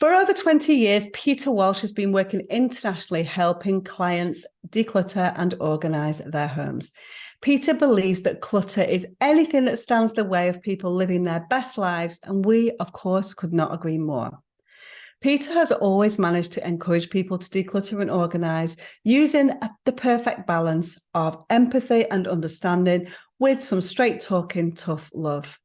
For over 20 years, Peter Walsh has been working internationally, helping clients declutter and organise their homes. Peter believes that clutter is anything that stands in the way of people living their best lives, and we, of course, could not agree more. Peter has always managed to encourage people to declutter and organise using the perfect balance of empathy and understanding with some straight-talking, tough love.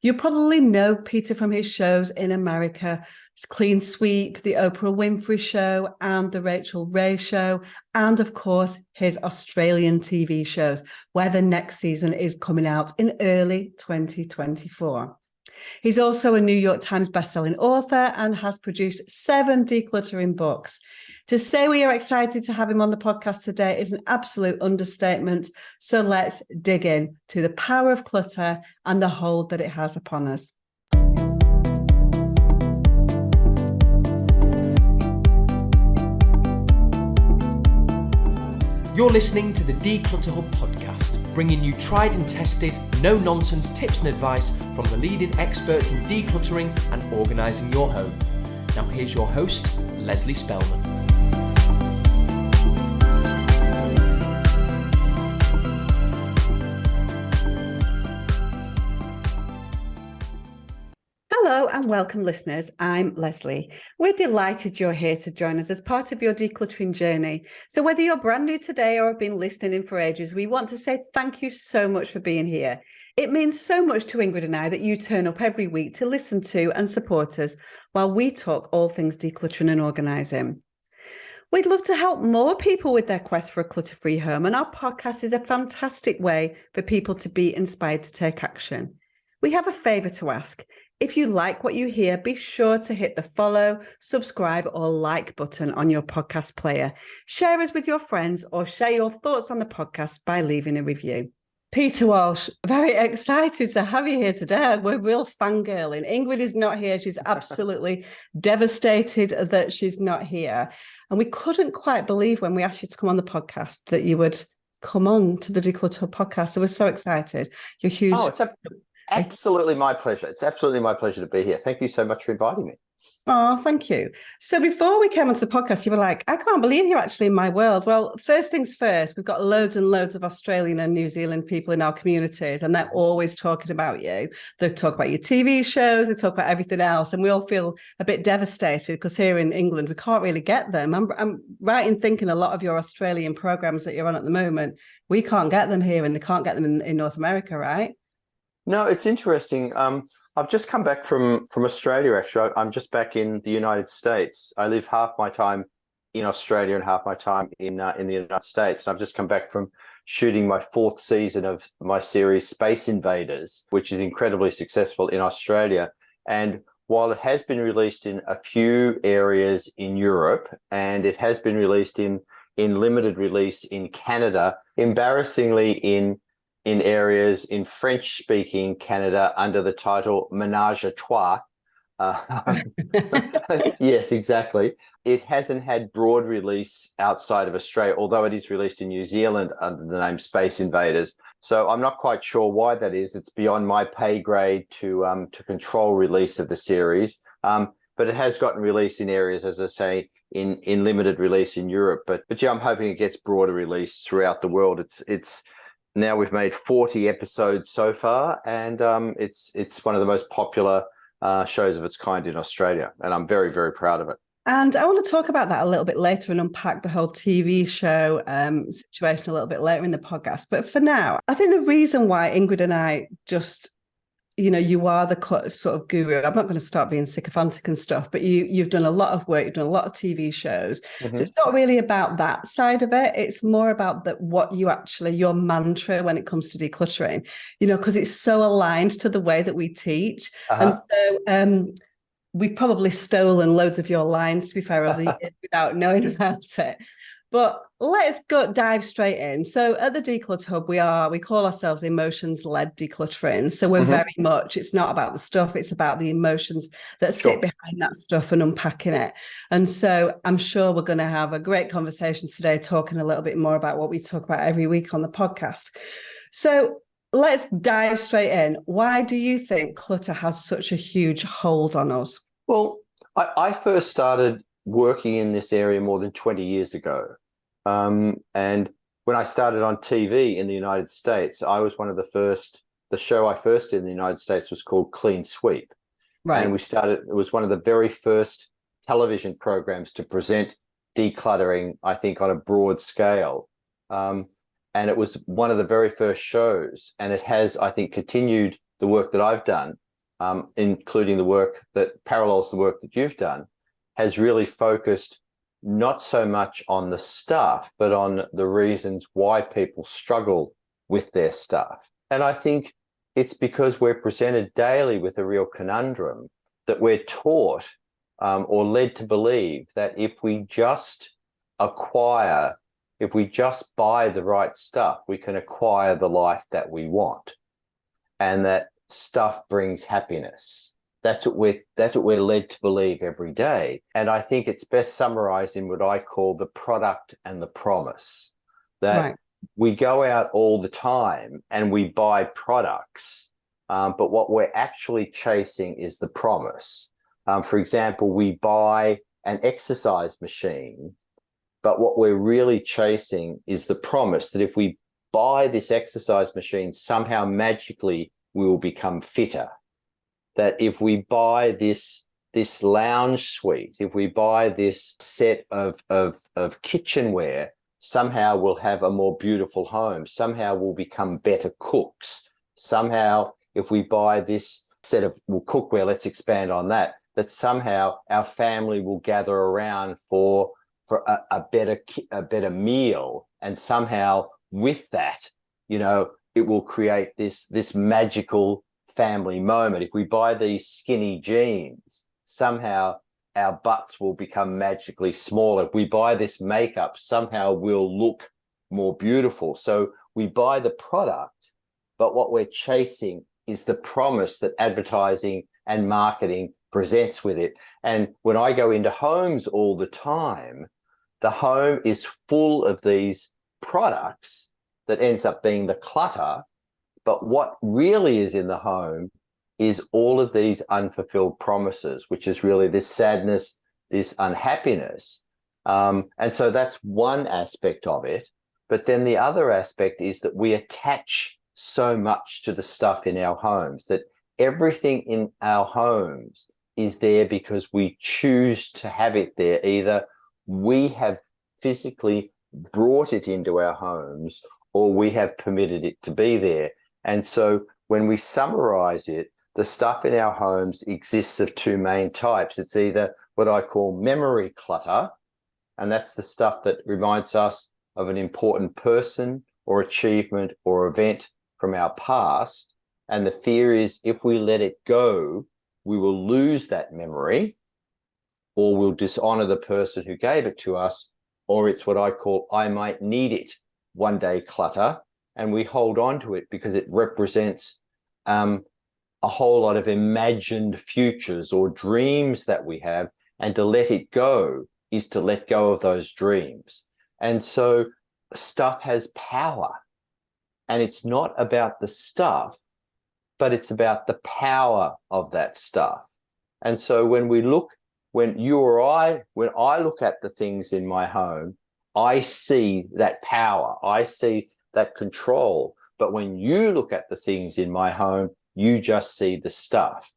You probably know Peter from his shows in America, Clean Sweep, the Oprah Winfrey Show, and the Rachel Ray Show, and of course, his Australian TV shows, where the next season is coming out in early 2024. He's also a New York Times bestselling author and has produced 7 decluttering books. To say we are excited to have him on the podcast today is an absolute understatement. So let's dig in to the power of clutter and the hold that it has upon us. You're listening to the Declutter Hub podcast, bringing you tried and tested, no-nonsense tips and advice from the leading experts in decluttering and organising your home. Now here's your host, Leslie Spellman. Hello and welcome, listeners. I'm Leslie. We're delighted you're here to join us as part of your decluttering journey. So whether you're brand new today or have been listening in for ages, we want to say thank you so much for being here. It means so much to Ingrid and I that you turn up every week to listen to and support us while we talk all things decluttering and organising. We'd love to help more people with their quest for a clutter-free home, and our podcast is a fantastic way for people to be inspired to take action. We have a favour to ask. If you like what you hear, be sure to hit the follow, subscribe, or like button on your podcast player. Share us with your friends or share your thoughts on the podcast by leaving a review. Peter Walsh, very excited to have you here today. We're real fangirling. Ingrid is not here. She's absolutely devastated that she's not here. And we couldn't quite believe when we asked you to come on the podcast that you would come on to the Declutter podcast. So we're so excited. You're huge. Oh, it's absolutely my pleasure. It's absolutely my pleasure to be here. Thank you so much for inviting me. Oh, thank you. So before we came onto the podcast, you were like, I can't believe you're actually in my world. Well, first things first, we've got loads and loads of Australian and New Zealand people in our communities, and they're always talking about you. They talk about your TV shows, they talk about everything else, and we all feel a bit devastated because here in England, we can't really get them. I'm right in thinking a lot of your Australian programs that you're on at the moment, we can't get them here and they can't get them in North America, right? No, it's interesting. I've just come back from Australia, actually. I'm just back in the United States. I live half my time in Australia and half my time in the United States. And I've just come back from shooting my 4th season of my series Space Invaders, which is incredibly successful in Australia. And while it has been released in a few areas in Europe, and it has been released in limited release in Canada, embarrassingly in areas in French-speaking Canada under the title Ménage à Trois. Yes, exactly. It hasn't had broad release outside of Australia, although it is released in New Zealand under the name Space Invaders. So I'm not quite sure why that is. It's beyond my pay grade to control release of the series. But it has gotten release in areas, as I say, in limited release in Europe. But yeah, I'm hoping it gets broader release throughout the world. It's now we've made 40 episodes so far, and it's one of the most popular shows of its kind in Australia, and I'm very, very proud of it. And I want to talk about that a little bit later and unpack the whole TV show situation a little bit later in the podcast. But for now, I think the reason why Ingrid and I just, you are the sort of guru. I'm not going to start being sycophantic and stuff, but you've done a lot of work, you've done a lot of TV shows. Mm-hmm. So it's not really about that side of it. It's more about your mantra when it comes to decluttering, because it's so aligned to the way that we teach. Uh-huh. And so we've probably stolen loads of your lines, to be fair, over the years without knowing about it. But let's dive straight in. So at the Declutter Hub, we call ourselves emotions-led decluttering. So we're very much, it's not about the stuff, it's about the emotions that sit behind that stuff and unpacking it. And so I'm sure we're going to have a great conversation today, talking a little bit more about what we talk about every week on the podcast. So let's dive straight in. Why do you think clutter has such a huge hold on us? Well, I first started working in this area more than 20 years ago. And when I started on TV in the United States, I was one of the show I first did in the United States was called Clean Sweep. Right. And it was one of the very first television programs to present decluttering, I think, on a broad scale. And it was one of the very first shows. And it has, I think, continued the work that I've done, including the work that parallels the work that you've done, has really focused not so much on the stuff, but on the reasons why people struggle with their stuff. And I think it's because we're presented daily with a real conundrum that we're taught or led to believe that if we just buy the right stuff, we can acquire the life that we want, and that stuff brings happiness. That's what we're led to believe every day. And I think it's best summarized in what I call the product and the promise. That right. We go out all the time and we buy products, but what we're actually chasing is the promise. For example, we buy an exercise machine, but what we're really chasing is the promise that if we buy this exercise machine, somehow magically we will become fitter. That if we buy this lounge suite, if we buy this set of kitchenware, somehow we'll have a more beautiful home. Somehow we'll become better cooks. Somehow, if we buy this set of cookware, let's expand on that, that somehow our family will gather around for a better meal. And somehow with that, it will create this magical family moment. If we buy these skinny jeans, somehow our butts will become magically smaller. If we buy this makeup, somehow we'll look more beautiful. So we buy the product, but what we're chasing is the promise that advertising and marketing presents with it. And when I go into homes all the time, the home is full of these products that ends up being the clutter. But what really is in the home is all of these unfulfilled promises, which is really this sadness, this unhappiness. And so that's one aspect of it. But then the other aspect is that we attach so much to the stuff in our homes, that everything in our homes is there because we choose to have it there. Either we have physically brought it into our homes or we have permitted it to be there. And so when we summarize it, the stuff in our homes exists of two main types. It's either what I call memory clutter, and that's the stuff that reminds us of an important person or achievement or event from our past. And the fear is if we let it go, we will lose that memory, or we'll dishonor the person who gave it to us, or it's what I call I might need it one day clutter. And we hold on to it because it represents a whole lot of imagined futures or dreams that we have. And to let it go is to let go of those dreams. And so stuff has power. And it's not about the stuff, but it's about the power of that stuff. And so when I look at the things in my home, I see that power. I see that control. But when you look at the things in my home, you just see the stuff.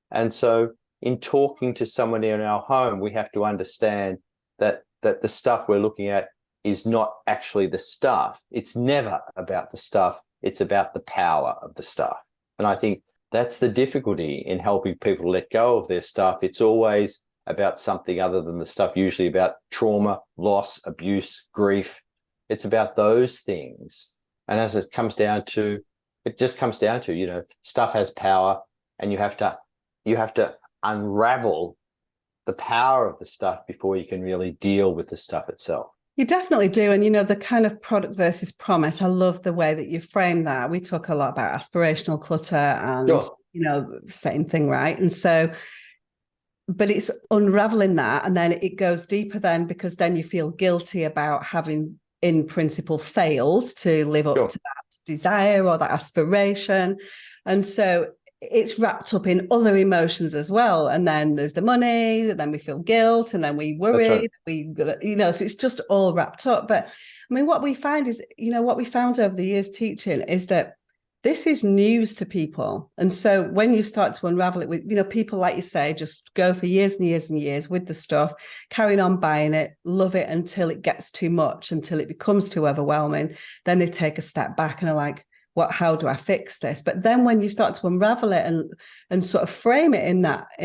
And so in talking to someone in our home, we have to understand that the stuff we're looking at is not actually the stuff. It's never about the stuff. It's about the power of the stuff. And I think that's the difficulty in helping people let go of their stuff. It's always about something other than the stuff, usually about trauma, loss, abuse, grief. It's about those things. And as it just comes down to, stuff has power, and you have to unravel the power of the stuff before you can really deal with the stuff itself. You definitely do. And, the kind of product versus promise, I love the way that you frame that. We talk a lot about aspirational clutter and, Sure. Same thing, right? And so, but it's unraveling that. And then it goes deeper then, because then you feel guilty about having in principle failed to live up Sure. to that desire or that aspiration. And so it's wrapped up in other emotions as well. And then there's the money, then we feel guilt, and then we worry, so it's just all wrapped up. But I mean, what we find is, what we found over the years teaching is that this is news to people. And so when you start to unravel it with, people, like you say, just go for years and years and years with the stuff, carrying on buying it, love it until it gets too much, until it becomes too overwhelming. Then they take a step back and are like, how do I fix this? But then when you start to unravel it and sort of frame it in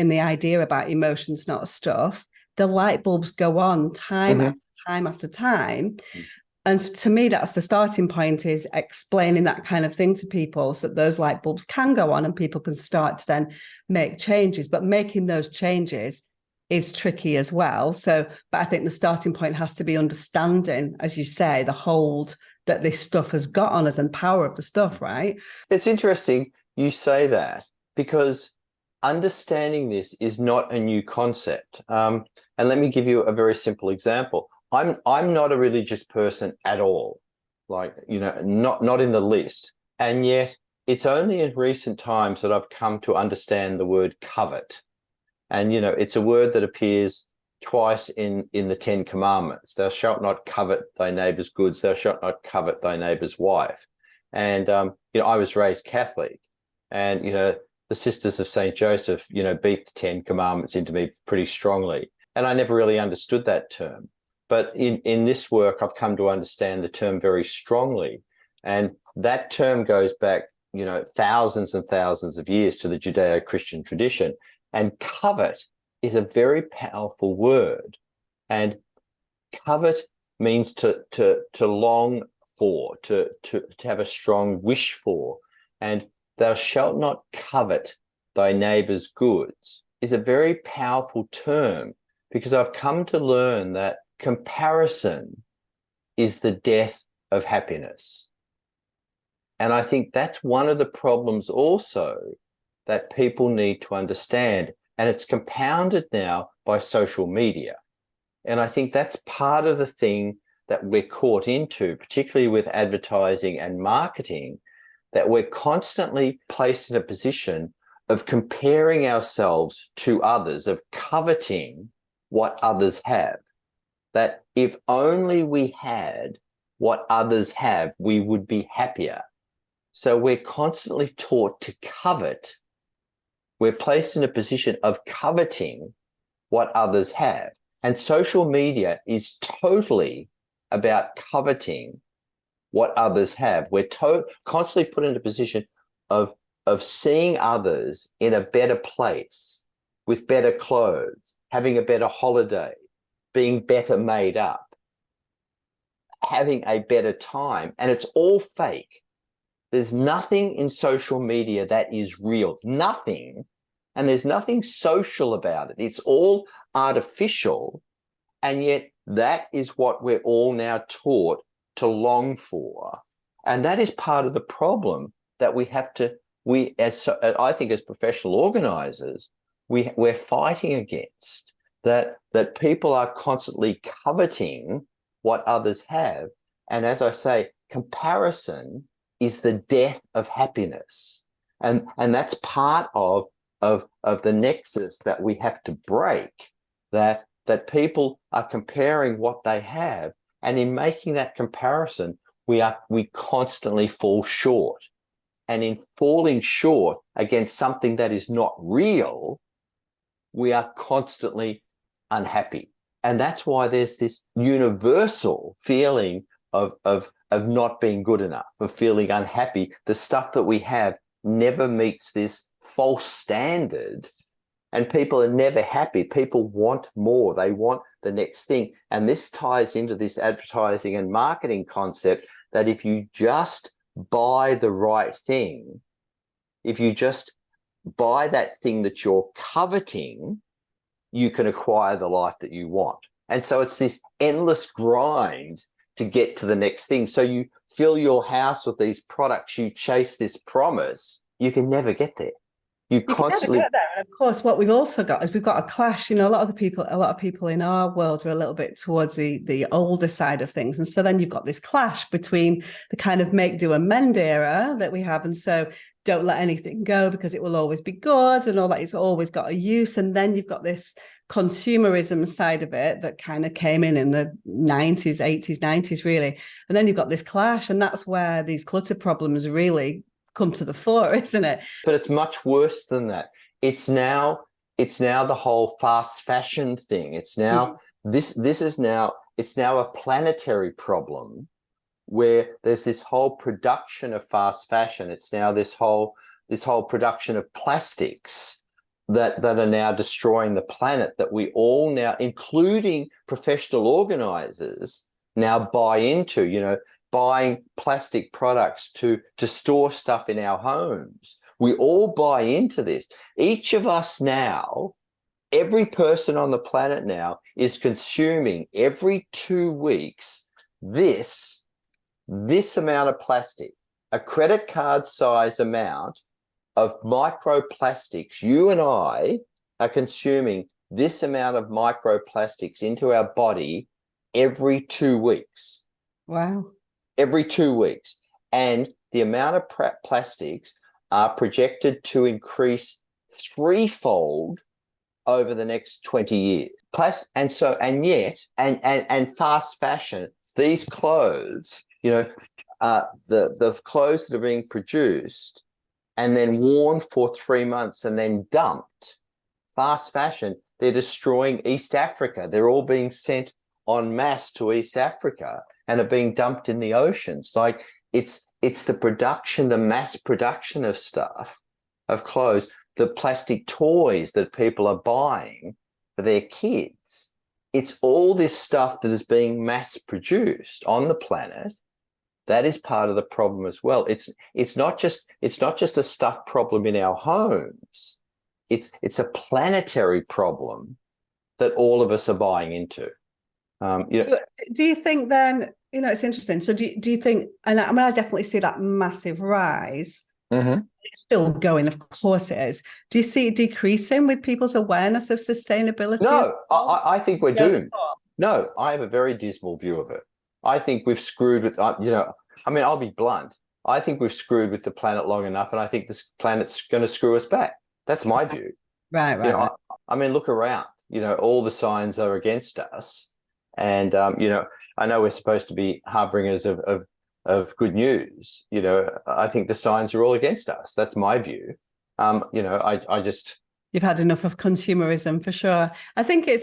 the idea about emotions, not stuff, the light bulbs go on time after time after time. And to me, that's the starting point, is explaining that kind of thing to people so that those light bulbs can go on and people can start to then make changes. But making those changes is tricky as well. But I think the starting point has to be understanding, as you say, the hold that this stuff has got on us and power of the stuff, right? It's interesting you say that, because understanding this is not a new concept. And let me give you a very simple example. I'm not a religious person at all, not in the least. And yet it's only in recent times that I've come to understand the word covet. And, it's a word that appears twice in the 10 Commandments. Thou shalt not covet thy neighbor's goods. Thou shalt not covet thy neighbor's wife. And, I was raised Catholic, and, the Sisters of St. Joseph, beat the 10 Commandments into me pretty strongly. And I never really understood that term. But in this work, I've come to understand the term very strongly. And that term goes back, thousands and thousands of years to the Judeo-Christian tradition. And covet is a very powerful word. And covet means to long for, to have a strong wish for. And thou shalt not covet thy neighbor's goods is a very powerful term, because I've come to learn that comparison is the death of happiness. And I think that's one of the problems also that people need to understand. And it's compounded now by social media. And I think that's part of the thing that we're caught into, particularly with advertising and marketing, that we're constantly placed in a position of comparing ourselves to others, of coveting what others have. That if only we had what others have, we would be happier. So we're constantly taught to covet. We're placed in a position of coveting what others have. And social media is totally about coveting what others have. We're constantly put in a position of seeing others in a better place, with better clothes, having a better holiday, being better made up, having a better time. And it's all fake. There's nothing in social media that is real. Nothing. And there's nothing social about it. It's all artificial. And yet that is what we're all now taught to long for. And that is part of the problem that I think as professional organizers, we're fighting against. That people are constantly coveting what others have. And as I say, comparison is the death of happiness. And that's part of the nexus that we have to break, that people are comparing what they have. And in making that comparison, we constantly fall short. And in falling short against something that is not real, we are constantly unhappy. And that's why there's this universal feeling of not being good enough, of feeling unhappy. The stuff that we have never meets this false standard, and people are never happy. People want more. They want the next thing. And this ties into this advertising and marketing concept that if you just buy the right thing, if you just buy that thing that you're coveting, you can acquire the life that you want. And so it's this endless grind to get to the next thing. So you fill your house with these products, you chase this promise, you can never get there. You constantly get there. And of course, what we've also got is we've got a clash. A lot of people in our world are a little bit towards the older side of things. And so then you've got this clash between the kind of make, do and mend era that we have. And so don't let anything go because it will always be good and all that. It's always got a use. And then you've got this consumerism side of it that kind of came in the 90s, 80s, 90s, really. And then you've got this clash. And that's where these clutter problems really come to the fore, isn't it? But it's much worse than that. It's now the whole fast fashion thing. It's now it's now a planetary problem where there's this whole production of fast fashion. It's now this whole production of plastics that are now destroying the planet, that we all now, including professional organizers, now buy into, buying plastic products to store stuff in our homes. We all buy into this. Each of us now, every person on the planet now is consuming every 2 weeks this amount of plastic, a credit card size amount of microplastics. You and I are consuming this amount of microplastics into our body every 2 weeks. Wow. Every 2 weeks. And the amount of plastics are projected to increase threefold over the next 20 years. And fast fashion, these clothes, the clothes that are being produced and then worn for 3 months and then dumped, fast fashion, they're destroying East Africa. They're all being sent en masse to East Africa and are being dumped in the oceans. Like it's the production, the mass production of stuff, of clothes, the plastic toys that people are buying for their kids. It's all this stuff that is being mass produced on the planet. That is part of the problem as well. It's not just a stuff problem in our homes. It's a planetary problem that all of us are buying into. Do you think then, it's interesting. So do you think, and I definitely see that massive rise. Mm-hmm. It's still going, of course it is. Do you see it decreasing with people's awareness of sustainability? No, I think we're doomed. No, I have a very dismal view of it. I think we've screwed with, I'll be blunt. I think we've screwed with the planet long enough, and I think this planet's going to screw us back. That's my view. Right. Look around. All the signs are against us. And, I know we're supposed to be harbingers of good news. I think the signs are all against us. That's my view. I just... You've had enough of consumerism for sure. I think I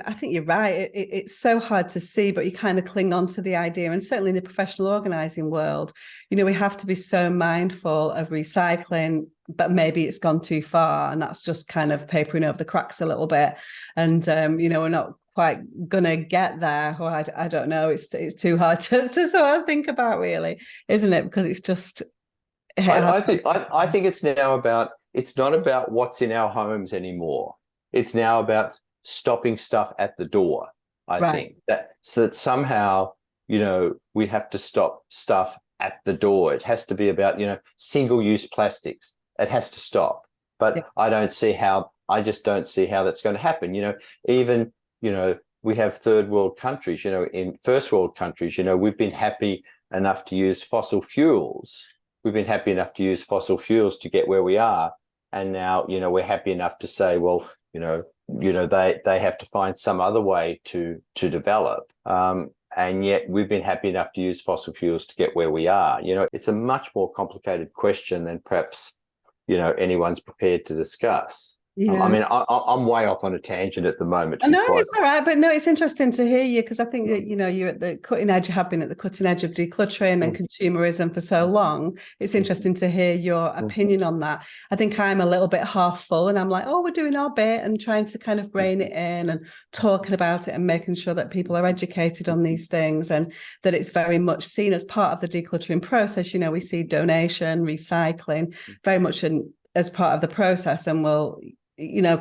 think you're right. It's so hard to see, but you kind of cling on to the idea. And certainly in the professional organizing world, we have to be so mindful of recycling, but maybe it's gone too far, and that's just kind of papering over the cracks a little bit. And we're not quite gonna get there, or I don't know. It's too hard to sort of think about, really, isn't it? Because it's just. I think it's now about. It's not about what's in our homes anymore. It's now about stopping stuff at the door. I think that somehow, we have to stop stuff at the door. It has to be about, single-use plastics. It has to stop. But I just don't see how that's going to happen. Even, we have third world countries, in first world countries, we've been happy enough to use fossil fuels. We've been happy enough to use fossil fuels to get where we are. And now, we're happy enough to say, well, they have to find some other way to develop. And yet we've been happy enough to use fossil fuels to get where we are. It's a much more complicated question than perhaps, anyone's prepared to discuss. Yeah. I'm way off on a tangent at the moment. No, it's all right, but no, it's interesting to hear you, because I think that you're at the cutting edge. You have been at the cutting edge of decluttering and consumerism for so long. It's interesting to hear your opinion on that. I think I'm a little bit half full, and I'm like, we're doing our bit and trying to kind of rein it in and talking about it and making sure that people are educated on these things, and that it's very much seen as part of the decluttering process. We see donation, recycling very much as part of the process, and we'll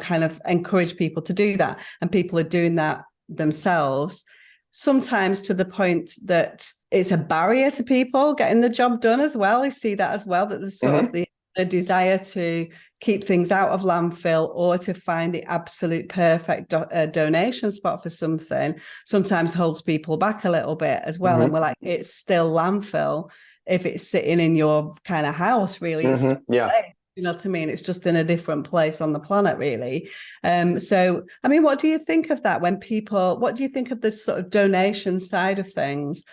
kind of encourage people to do that, and people are doing that themselves, sometimes to the point that it's a barrier to people getting the job done as well. I see that as well, that there's sort of the desire to keep things out of landfill, or to find the absolute perfect donation spot for something, sometimes holds people back a little bit as well. And we're like, it's still landfill. if it's sitting in your kind of house, really. It's Yeah. you know what I mean? It's just in a different place on the planet, really. So, I mean, what do you think of that what do you think of the sort of donation side of things?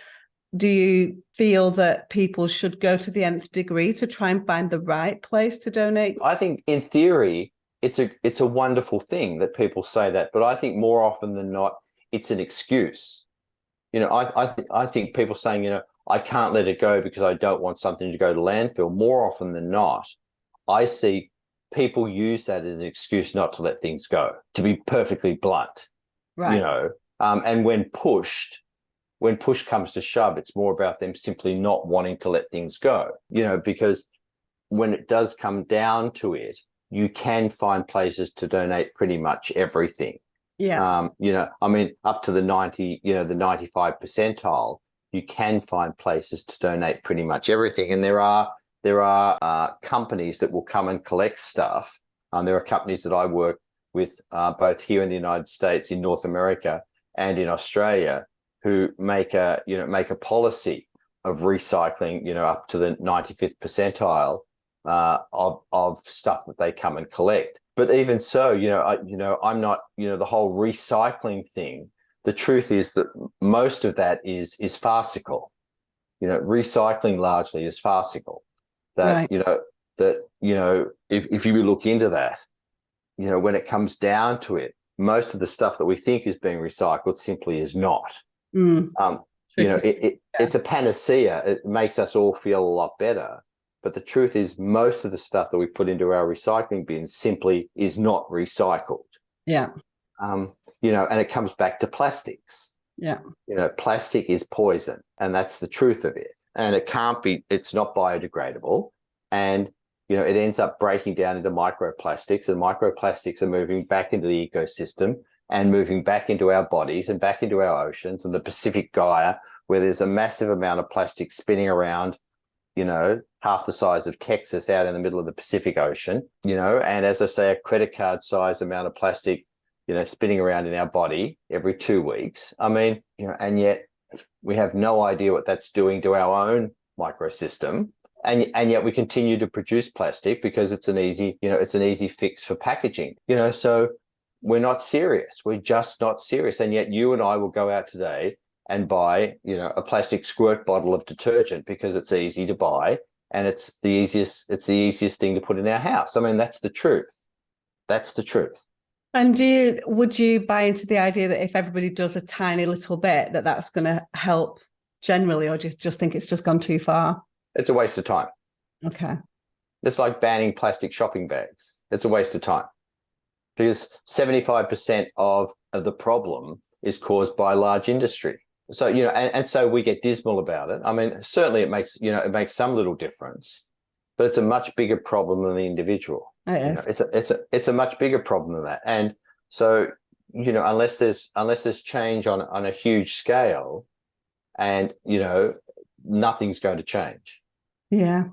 Do you feel that people should go to the nth degree to try and find the right place to donate? I think in theory, it's a wonderful thing that people say that, but I think more often than not, it's an excuse. I think people saying, I can't let it go because I don't want something to go to landfill. More often than not, I see people use that as an excuse not to let things go, to be perfectly blunt. Right. And when push comes to shove, it's more about them simply not wanting to let things go, because when it does come down to it, you can find places to donate pretty much everything. Yeah. Up to the 95 percentile, you can find places to donate pretty much everything. And there are companies that will come and collect stuff. There are companies that I work with both here in the United States, in North America, and in Australia, who make a policy of recycling, up to the 95th percentile of stuff that they come and collect. But even so, I'm not, the whole recycling thing. The truth is that most of that is farcical. Recycling largely is farcical. That, right. If you look into that, when it comes down to it, most of the stuff that we think is being recycled simply is not. It's a panacea. It makes us all feel a lot better. But the truth is, most of the stuff that we put into our recycling bins simply is not recycled. Yeah. And it comes back to plastics. Yeah. Plastic is poison, and that's the truth of it. And it's not biodegradable. And, it ends up breaking down into microplastics, and microplastics are moving back into the ecosystem and moving back into our bodies and back into our oceans and the Pacific Gyre, where there's a massive amount of plastic spinning around, half the size of Texas out in the middle of the Pacific Ocean, and as I say, a credit card size amount of plastic, spinning around in our body every 2 weeks. I mean, and yet we have no idea what that's doing to our own microsystem. And yet we continue to produce plastic because it's an easy fix for packaging, so we're not serious. We're just not serious. And yet you and I will go out today and buy, a plastic squirt bottle of detergent because it's easy to buy and it's the easiest thing to put in our house. I mean, that's the truth. That's the truth. And would you buy into the idea that if everybody does a tiny little bit, that's going to help generally, or just think it's just gone too far? It's a waste of time. Okay. It's like banning plastic shopping bags. It's a waste of time because 75% of the problem is caused by large industry. So, and so we get dismal about it. I mean, certainly it makes some little difference, but it's a much bigger problem than the individual. It is. It's a much bigger problem than that. And so, unless there's change on a huge scale, and nothing's going to change. Yeah,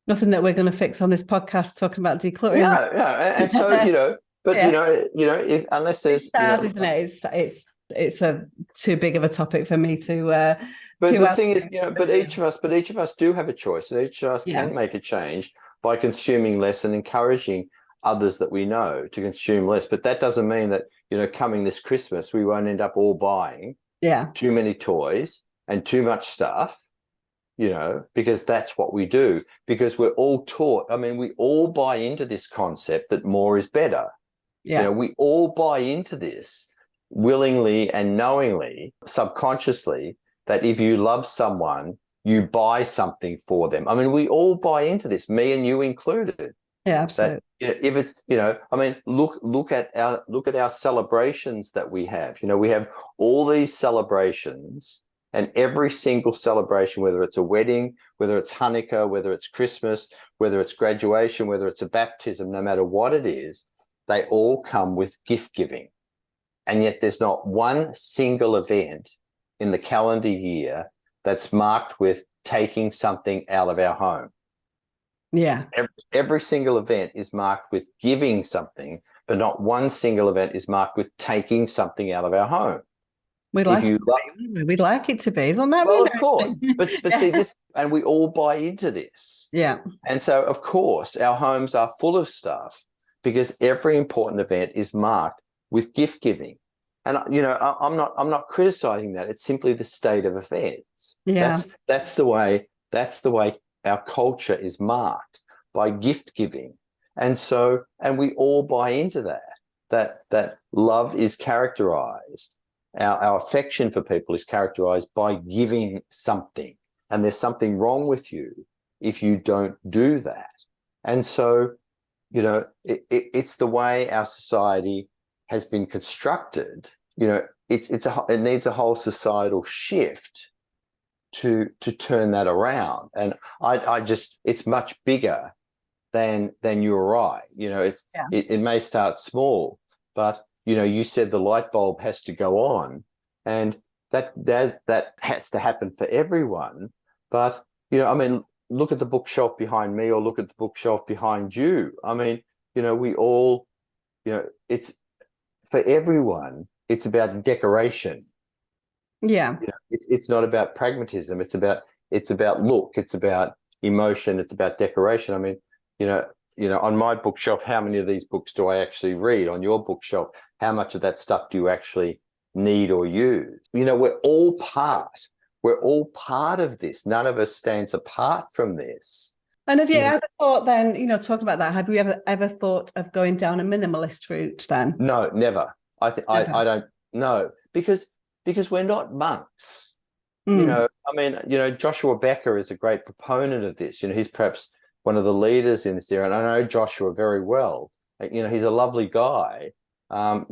nothing that we're going to fix on this podcast talking about decluttering. Yeah, and so but if unless there's isn't it? It's a too big of a topic for me to. But the thing is, but each of us do have a choice, and each of us can make a change by consuming less and encouraging others that we know to consume less. But that doesn't mean that coming this Christmas we won't end up all buying too many toys and too much stuff. Because that's what we do, because we're all taught. I mean, we all buy into this concept that more is better. Yeah. We all buy into this willingly and knowingly, subconsciously, that if you love someone, you buy something for them. I mean, we all buy into this, me and you included. Yeah, absolutely. That, if it's, I mean, look at our celebrations that we have. We have all these celebrations. And every single celebration, whether it's a wedding, whether it's Hanukkah, whether it's Christmas, whether it's graduation, whether it's a baptism, no matter what it is, they all come with gift giving. And yet there's not one single event in the calendar year that's marked with taking something out of our home. Yeah. Every single event is marked with giving something, but not one single event is marked with taking something out of our home. We'd If like you it to be, wouldn't we? We'd like it to be. Well, that well, be of course, nice. but see this, and we all buy into this. Yeah. And so, of course, our homes are full of stuff because every important event is marked with gift giving. And I'm not criticizing that. It's simply the state of affairs. Yeah. That's the way our culture is marked, by gift giving. And so, and we all buy into that love is characterized. Our affection for people is characterized by giving something. And there's something wrong with you if you don't do that. And so, it's the way our society has been constructed. It needs a whole societal shift to turn that around. And it's much bigger than you're right. It may start small, but you said the light bulb has to go on, and that has to happen for everyone. But look at the bookshelf behind me, or look at the bookshelf behind you. We all, it's for everyone. It's about decoration. Yeah. It's not about pragmatism. It's about look. It's about emotion. It's about decoration. On my bookshelf, how many of these books do I actually read? On your bookshelf, how much of that stuff do you actually need or use? We're all part of this. None of us stands apart from this. And have you ever thought then, talking about that, have you ever thought of going down a minimalist route then? No, never. I don't know, because we're not monks. Joshua Becker is a great proponent of this. He's perhaps one of the leaders in this area, and I know Joshua very well. He's a lovely guy. It's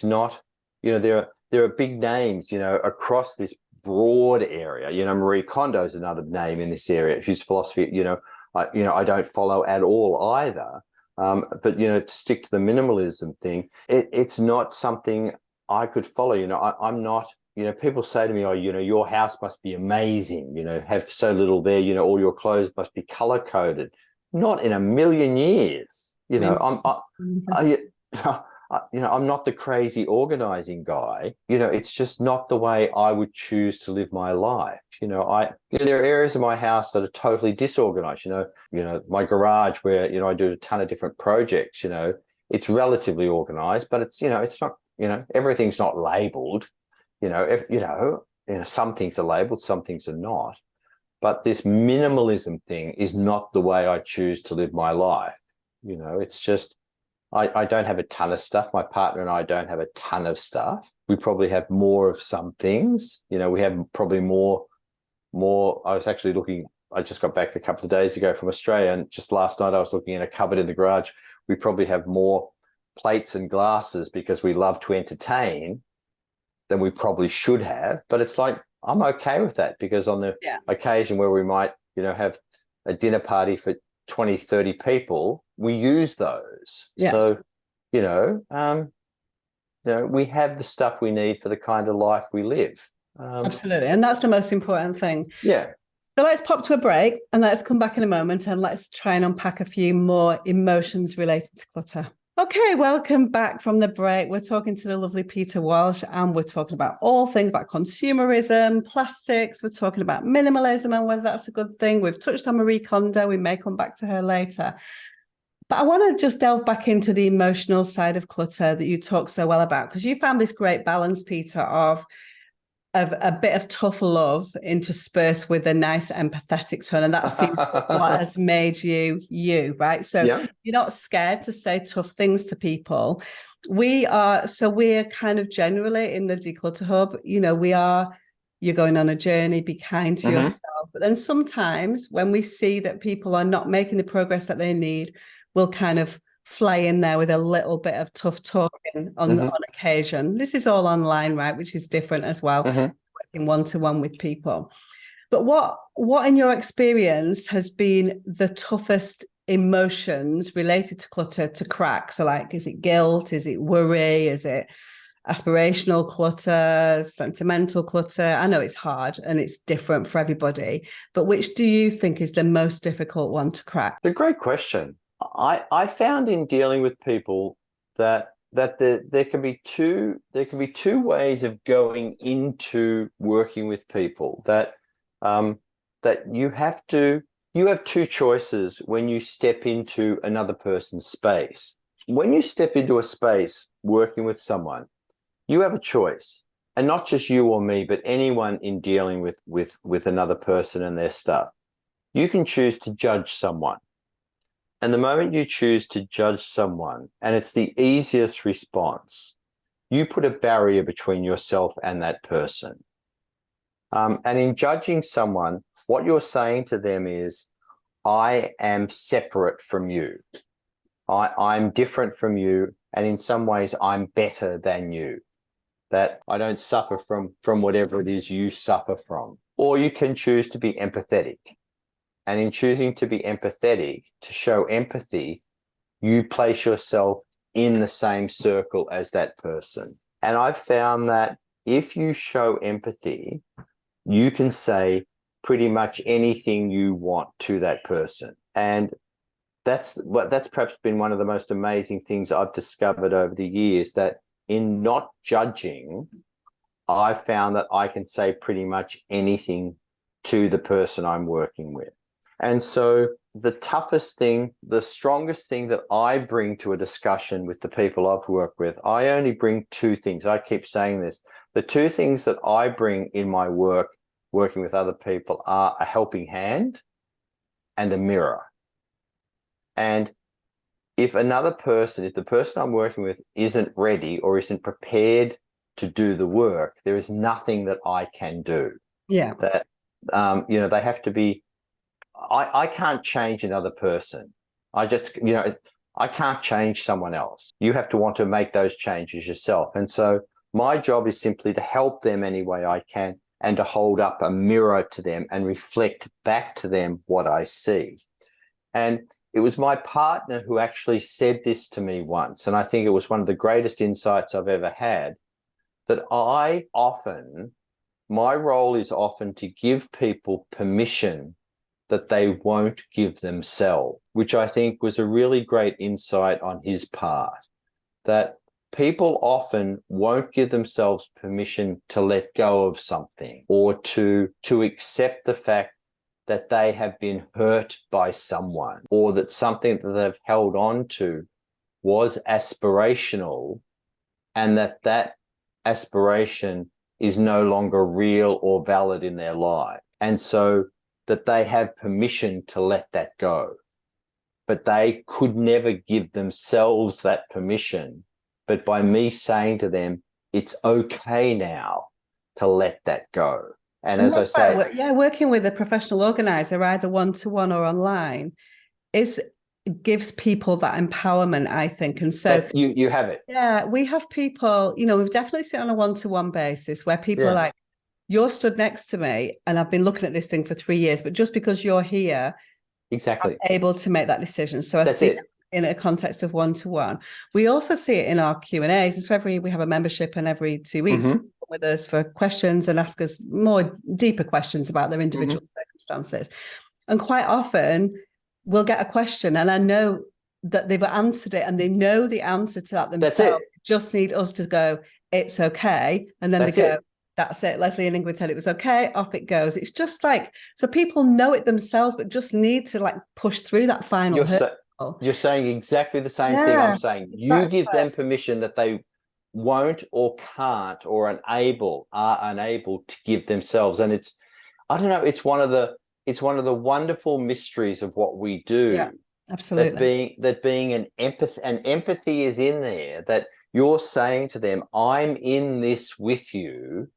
not. There are big names, across this broad area. Marie Kondo's another name in this area. Whose philosophy, I don't follow at all either. But to stick to the minimalism thing, it's not something I could follow. I'm not. People say to me, "Oh, your house must be amazing. Have so little there. All your clothes must be color coded." Not in a million years. I'm not the crazy organizing guy. It's just not the way I would choose to live my life. There are areas of my house that are totally disorganized. My garage where I do a ton of different projects. It's relatively organized, but it's not. Everything's not labeled. Some things are labeled, some things are not. But this minimalism thing is not the way I choose to live my life. It's just, I don't have a ton of stuff. My partner and I don't have a ton of stuff. We probably have more of some things. We have probably more. I was actually looking, I just got back a couple of days ago from Australia, and just last night I was looking in a cupboard in the garage. We probably have more plates and glasses because we love to entertain than we probably should have. But it's like, I'm okay with that, because on the occasion where we might, have a dinner party for 20, 30 people, we use those. Yeah. So, we have the stuff we need for the kind of life we live. Absolutely. And that's the most important thing. Yeah. So let's pop to a break and let's come back in a moment and let's try and unpack a few more emotions related to clutter. Okay, welcome back from the break. We're talking to the lovely Peter Walsh, and we're talking about all things about consumerism, plastics. We're talking about minimalism and whether that's a good thing. We've touched on Marie Kondo. We may come back to her later. But I want to just delve back into the emotional side of clutter that you talk so well about, because you found this great balance, Peter, of a bit of tough love interspersed with a nice empathetic tone. And that seems what has made you, right? So you're not scared to say tough things to people. We're kind of generally in the Declutter Hub, you're going on a journey, be kind to yourself. But then sometimes when we see that people are not making the progress that they need, we'll kind of fly in there with a little bit of tough talking on occasion. This is all online, right? Which is different as well, working one-to-one with people. But what in your experience has been the toughest emotions related to clutter to crack? So like, is it guilt? Is it worry? Is it aspirational clutter, sentimental clutter? I know it's hard and it's different for everybody, but which do you think is the most difficult one to crack? It's a great question. I found in dealing with people that there can be two ways of going into working with people. That you have two choices when you step into another person's space. When you step into a space working with someone, you have a choice, and not just you or me, but anyone in dealing with another person and their stuff. You can choose to judge someone. And the moment you choose to judge someone, and it's the easiest response, you put a barrier between yourself and that person. And in judging someone, what you're saying to them is, I am separate from you. I'm different from you. And in some ways, I'm better than you. That I don't suffer from whatever it is you suffer from. Or you can choose to be empathetic. And in choosing to be empathetic, to show empathy, you place yourself in the same circle as that person. And I've found that if you show empathy, you can say pretty much anything you want to that person. And that's perhaps been one of the most amazing things I've discovered over the years, that in not judging, I've found that I can say pretty much anything to the person I'm working with. And so the toughest thing, the strongest thing that I bring to a discussion with the people I've worked with, I only bring two things. I keep saying this. The two things that I bring in my work, working with other people, are a helping hand and a mirror. And if the person I'm working with isn't ready or isn't prepared to do the work, there is nothing that I can do. Yeah. That, they have to be, I can't change another person. I can't change someone else. You have to want to make those changes yourself. And so my job is simply to help them any way I can, and to hold up a mirror to them and reflect back to them what I see. And it was my partner who actually said this to me once, and I think it was one of the greatest insights I've ever had, that my role is often to give people permission that they won't give themselves, which I think was a really great insight on his part, that people often won't give themselves permission to let go of something, or to accept the fact that they have been hurt by someone, or that something that they've held on to was aspirational, and that aspiration is no longer real or valid in their life. And so that they have permission to let that go. But they could never give themselves that permission. But by me saying to them, it's okay now to let that go. And as I say, working with a professional organizer, either one-to-one or online, gives people that empowerment, I think. And so you have it. Yeah, we have people, we've definitely seen on a one-to-one basis where people are like, you're stood next to me and I've been looking at this thing for 3 years, but just because you're here, exactly, I'm able to make that decision. So I see it in a context of one-to-one. We also see it in our Q&As. It's whether we have a membership, and every 2 weeks with us for questions and ask us more deeper questions about their individual circumstances. And quite often we'll get a question and I know that they've answered it and they know the answer to that themselves. Just need us to go, it's okay. And then they go, that's it. Leslie and Ingrid said it was okay. Off it goes. It's just like, so people know it themselves, but just need to push through that final hurdle. You're saying exactly the same thing I'm saying. You give them permission that they won't or can't or are unable to give themselves. And it's one of the wonderful mysteries of what we do. Yeah, absolutely. That being an empathy is in there, that you're saying to them, I'm in this with you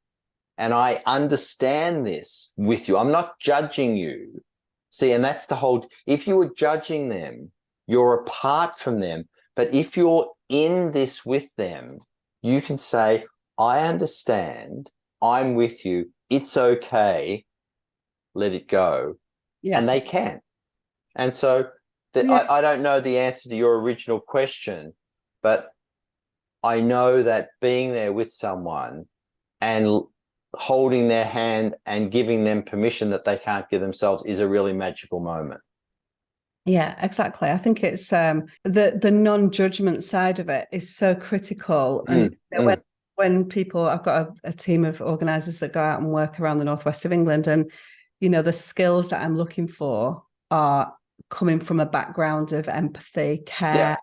and I understand this with you. I'm not judging you. See, and that's the whole, if you were judging them, you're apart from them. But if you're in this with them, you can say, I understand, I'm with you, it's okay, let it go. Yeah. And they can. And so I don't know the answer to your original question, but I know that being there with someone and holding their hand and giving them permission that they can't give themselves is a really magical moment. Yeah, exactly. I think it's the non-judgment side of it is so critical. And when people, I've got a team of organisers that go out and work around the northwest of England, and the skills that I'm looking for are coming from a background of empathy, care,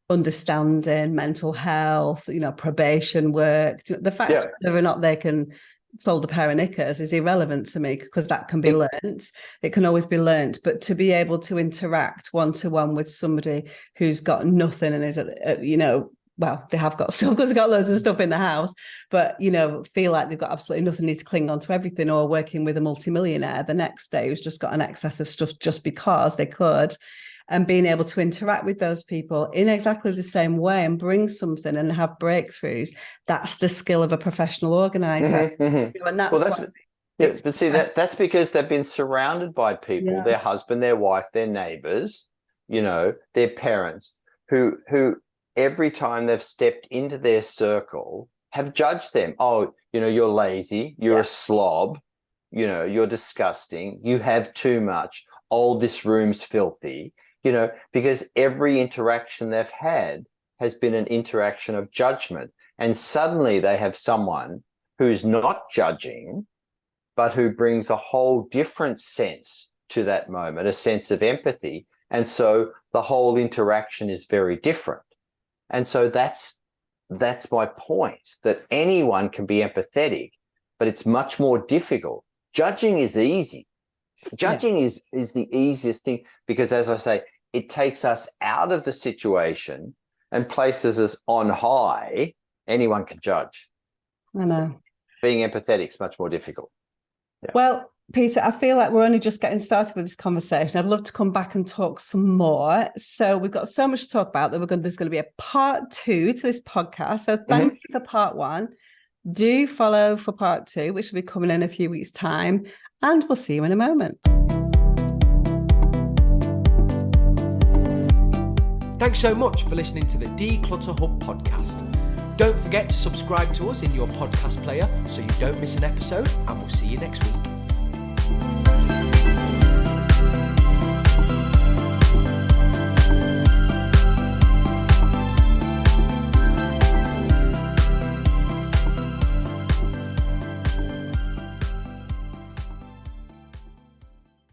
understanding, mental health, probation work. The fact whether or not they can fold a pair of knickers is irrelevant to me, because that can be learnt. It can always be learnt. But to be able to interact one-to-one with somebody who's got nothing and is, well, they have got stuff because they've got loads of stuff in the house, but, feel like they've got absolutely nothing, need to cling on to everything, or working with a multimillionaire the next day who's just got an excess of stuff just because they could. And being able to interact with those people in exactly the same way and bring something and have breakthroughs, that's the skill of a professional organizer. And that's but see, that's because they've been surrounded by people, their husband, their wife, their neighbors, their parents, who every time they've stepped into their circle have judged them. Oh, you're lazy, you're a slob, you're disgusting, you have too much, oh, this room's filthy. Because every interaction they've had has been an interaction of judgment. And suddenly they have someone who's not judging, but who brings a whole different sense to that moment, a sense of empathy. And so the whole interaction is very different. And so that's my point, that anyone can be empathetic, but it's much more difficult. Judging is easy. Judging is the easiest thing, because, as I say, it takes us out of the situation and places us on high. Anyone can judge. I know. Being empathetic is much more difficult. Yeah. Well, Peter, I feel like we're only just getting started with this conversation. I'd love to come back and talk some more. So we've got so much to talk about that there's going to be a part 2 to this podcast. So thank you for part 1. Do follow for part 2, which will be coming in a few weeks' time. And we'll see you in a moment. Thanks so much for listening to the Declutter Hub podcast. Don't forget to subscribe to us in your podcast player so you don't miss an episode, and we'll see you next week.